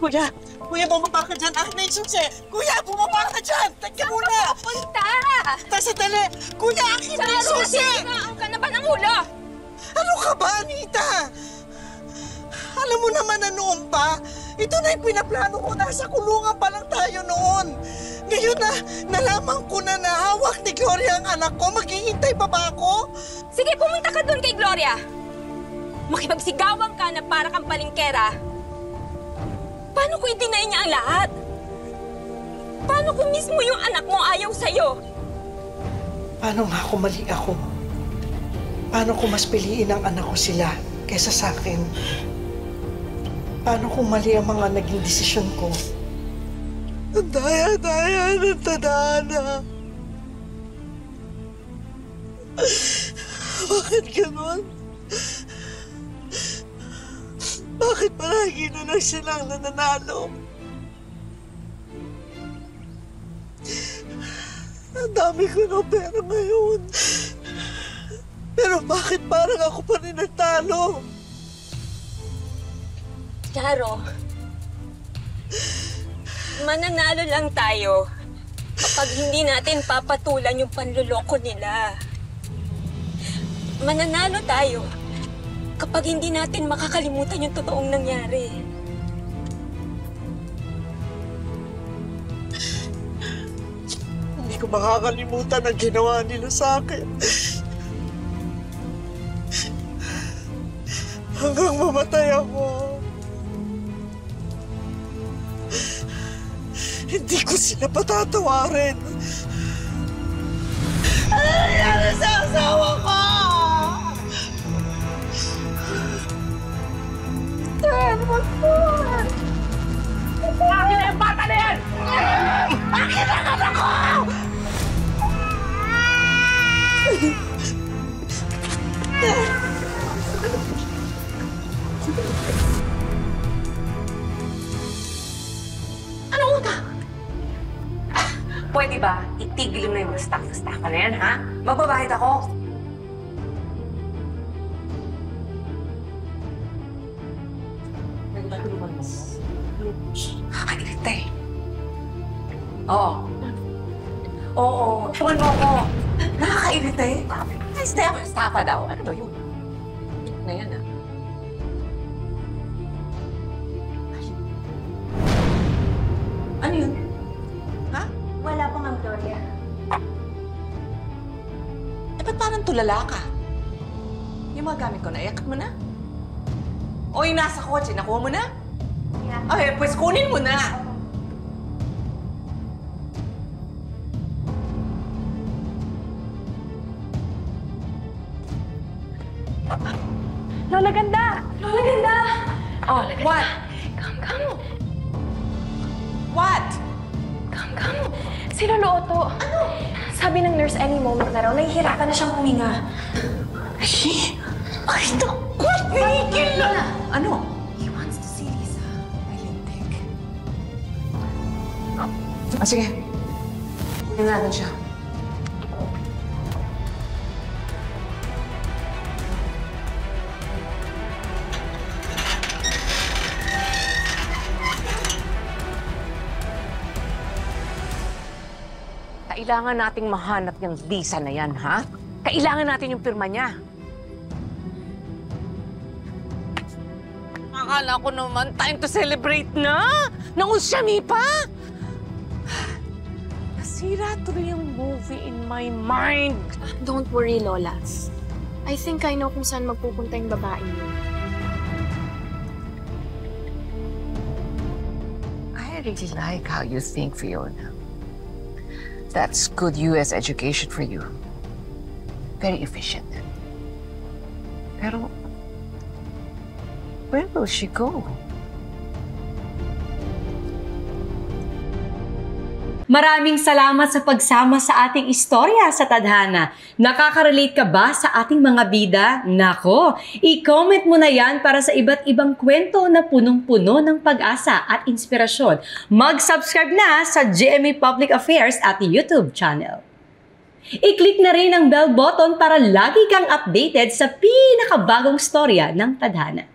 Kuya! Kuya, bumaba ka dyan! Akin na yung susi! Kuya, bumaba ka dyan! Teka muna! Punta! Sandali! Kuya, akin na yung susi! Ang ka na ba ng ulo? Ano ka ba, Anita? Alam mo naman na noon pa, ito na yung pinaplano ko. Nasa kulungan pa lang tayo noon. Ngayon na, nalaman ko na hawak ni Gloria ang anak ko. Maghihintay pa ba ako? Sige, pumunta ka doon kay Gloria. Makipagsigawan ka na para kang palingkera. Paano kung i-deny niya ang lahat? Paano kung mismo yung anak mo ayaw sa'yo? Paano nga kung mali ako? Paano kung mas piliin ang anak ko sila kaysa sa akin? Paano kung mali ang mga naging desisyon ko? Ang daya-daya ng tadhana. Bakit ganon? Bakit palagi na lang silang nananalo? Ang dami ko ng pera ngayon. Pero bakit parang ako pa rin natalo? Charo, mananalo lang tayo kapag hindi natin papatulan yung panluloko nila. Mananalo tayo kapag hindi natin makakalimutan yung totoong nangyari. Hindi ko makakalimutan ang ginawa nila sa akin. Hanggang mamatay ako. Hindi ko sila patatawarin. Ano nangyari sa asawa ko? Dad, wag po! Akin na yung bata na yan! Akin na anak ko! Anong utang? Pwede ba itigil mo na yung staff na yan, ha? Magbabahid ako. Nakakairita eh. Oo. Oo. Tuwan mo ako. Nakakairita eh. Ay, staffa daw. Ano ba yun? Na yan, ha? Ano yun? Ha? Wala pa nga, Gloria. Eh, ba't parang tulala ka? Yung mga gamit ko, naiyakat mo na? O yung nasa kotse, nakuha mo na? Yeah. Okay, pues kunin mo na. Lola Ganda! Lola Ganda! Oh, what? Come. What? Come. Si Lolo Otto. Ano? Sabi ng nurse any moment na raw, nahihirapan na siyang huminga. She? Ay, naku! Tigil na! Ano? He wants to see Lisa. May lintik. Ah, sige. Tingnan natin siya. Kailangan nating mahanap yung Lisa na yan, ha? Kailangan natin yung pirma niya. Akala ko naman, time to celebrate na! Nangusyami pa! Nasira tuloy yung movie in my mind. Don't worry, Lola. I think I know kung saan magpupunta yung babae yun. I really like how you think, Fiona. That's good US education for you. Very efficient. Pero, where will she go? Maraming salamat sa pagsama sa ating istorya sa Tadhana. Nakaka-relate ka ba sa ating mga bida? Nako, i-comment mo na yan para sa iba't ibang kwento na punong-puno ng pag-asa at inspirasyon. Mag-subscribe na sa GMA Public Affairs at YouTube channel. I-click na rin ang bell button para lagi kang updated sa pinakabagong storya ng Tadhana.